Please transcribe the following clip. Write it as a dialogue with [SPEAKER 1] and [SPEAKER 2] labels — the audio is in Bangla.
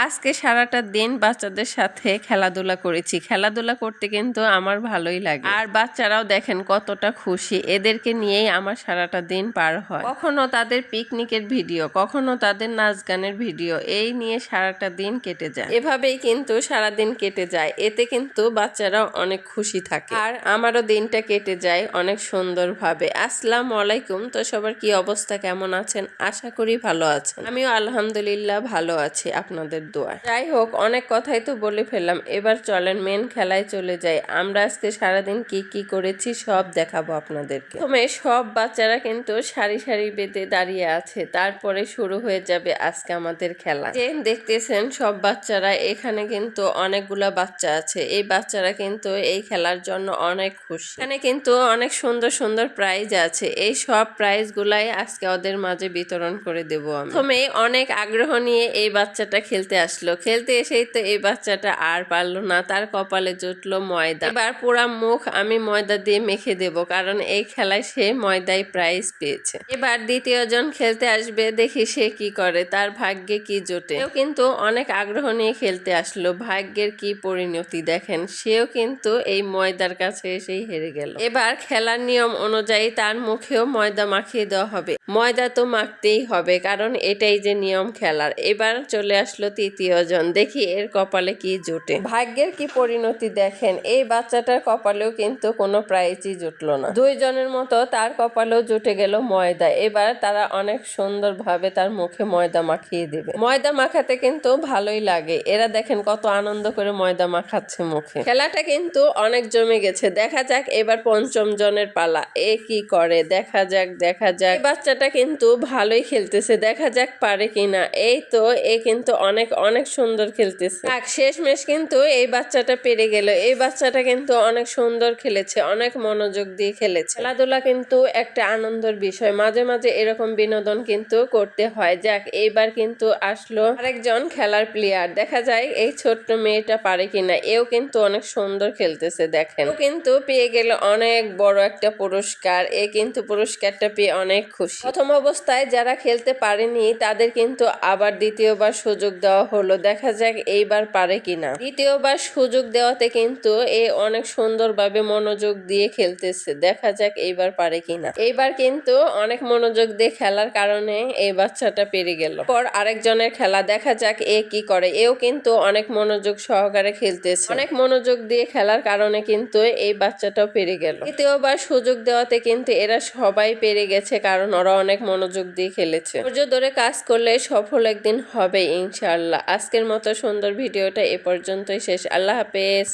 [SPEAKER 1] আজকে সারাটা দিন বাচ্চাদের সাথে খেলাধুলা করেছি। খেলাধুলা করতে কিন্তু আমার ভালোই লাগে, আর বাচ্চারাও দেখেন কতটা খুশি। এদেরকে নিয়েই আমার সারাটা দিন পার হয়। কখনো তাদের পিকনিকের ভিডিও, কখনো তাদের নাচ গানের ভিডিও, এই নিয়ে সারাটা দিন কেটে যায়। এভাবেই কিন্তু সারাদিন কেটে যায়। এতে কিন্তু বাচ্চারাও অনেক খুশি থাকে, আর আমারও দিনটা কেটে যায় অনেক সুন্দরভাবে। আসসালামু আলাইকুম। তো সবার কি অবস্থা, কেমন আছেন? আশা করি ভালো আছেন। আমিও আলহামদুলিল্লাহ ভালো আছি আপনাদের দোয়া। যাই হোক, অনেক কথাই তো বলে ফেললাম। এবার চলেন মেন খেলায় চলে যাই। আমরা আজকে সারাদিন কি কি করেছি সব দেখাবো আপনাদেরকে। প্রথমে সব বাচ্চারা কিন্তু সারি সারি বেঁধে দাঁড়িয়ে আছে, তারপরে শুরু হয়ে যাবে আজকে আমাদের খেলা। যে দেখতেছেন সব বাচ্চারা, এখানে কিন্তু অনেকগুলা বাচ্চা আছে। এই বাচ্চারা কিন্তু এই খেলার জন্য অনেক খুশি। এখানে কিন্তু অনেক সুন্দর সুন্দর প্রাইজ আছে। এই সব প্রাইজ গুলাই আজকে ওদের মাঝে বিতরণ করে দেবো আমি। প্রথমে অনেক আগ্রহ নিয়ে এই বাচ্চাটা খেলতে আসলো। খেলতে এসেই তো এই বাচ্চাটা আর পারলো না, তার কপালে জুটলো ময়দা। এবার পুরা মুখ আমি ময়দা দিয়ে মেখে দেব, কারণ এই খেলায় সে ময়দায় প্রাইজ পেয়েছে। এবার দ্বিতীয় জন খেলতে আসবে, দেখি সে কি করে, তার ভাগ্যে কি জোটে। সেও কিন্তু অনেক আগ্রহ নিয়ে খেলতে আসলো। ভাগ্যের কি পরিণতি দেখেন, সেও কিন্তু এই ময়দার কাছে এসেই হেরে গেল। এবার খেলার নিয়ম অনুযায়ী তার মুখেও ময়দা মাখিয়ে দেওয়া হবে। ময়দা তো মাখতেই হবে, কারণ এটাই যে নিয়ম খেলার। এবার চলে আসলো তৃতীয় জন, দেখি এর কপালে কি জোটে। ভাগ্যের কি পরিণতি দেখেন, এই বাচ্চাটার কপালেও কিন্তু কোনো প্রাইজই জুটলো না। দুইজনের মতো তার কপালেও জুটে গেল ময়দা। এবার তারা অনেক সুন্দরভাবে তার মুখে ময়দা মাখিয়ে দেবে। ময়দা মাখাতে কিন্তু ভালোই লাগে। এরা দেখেন কত আনন্দ করে ময়দা মাখাচ্ছে মুখে। খেলাটা কিন্তু অনেক জমে গেছে। দেখা যাক এবার পঞ্চম জনের পালা, এ কি করে দেখা যাক। দেখা যাক, বাচ্চাটা কিন্তু ভালোই খেলতেছে, দেখা যাক পারে কিনা। এই তো, এ কিন্তু অনেক অনেক সুন্দর খেলতেছে। শেষমেশ কিন্তু এই বাচ্চাটা পেরে গেল। এই বাচ্চাটা কিন্তু অনেক সুন্দর খেলেছে, অনেক মনোযোগ দিয়ে খেলেছে। খেলাধুলা কিন্তু একটা আনন্দের বিষয়, মাঝে মাঝে এরকম বিনোদন কিন্তু করতে হয়। যাক, এইবার কিন্তু আসলো আরেকজন খেলার প্লেয়ার। দেখা যায় এই ছোট্ট মেয়েটা পারে কিনা। এও কিন্তু অনেক সুন্দর খেলতেছে, দেখেন। ও কিন্তু পেয়ে গেল অনেক বড় একটা পুরস্কার। এ কিন্তু পুরস্কারটা পেয়ে অনেক খুশি। প্রথম অবস্থায় যারা খেলতে পারেনি তাদের কিন্তু আবার দ্বিতীয়বার সুযোগ দেওয়া হলো। দেখা যাক এইবার পারে কিনা। দ্বিতীয়বার সুযোগ দেওয়াতে কিন্তু এ অনেক সুন্দরভাবে মনোযোগ দিয়ে খেলতেছে। দেখা যাক এইবার পারে কিনা। এইবার কিন্তু অনেক মনোযোগ দিয়ে খেলার কারণে এই বাচ্চাটা পেরে গেল। পর আরেকজনের খেলা, দেখা যাক এ কি করে। এও কিন্তু অনেক মনোযোগ সহকারে খেলতেছে। অনেক মনোযোগ দিয়ে খেলার কারণে কিন্তু এই বাচ্চাটাও পেরে গেল। দ্বিতীয়বার সুযোগ দেওয়াতে কিন্তু এরা সবাই পেরে গেছে, কারণ ওরা অনেক মনোযোগ দিয়ে খেলেছে। ধৈর্য ধরে কাজ করলে সফল একদিন হবে ইনশাআল্লাহ। আজকের মতো সুন্দর ভিডিওটা এ পর্যন্তই শেষ। আল্লাহ হাফেজ।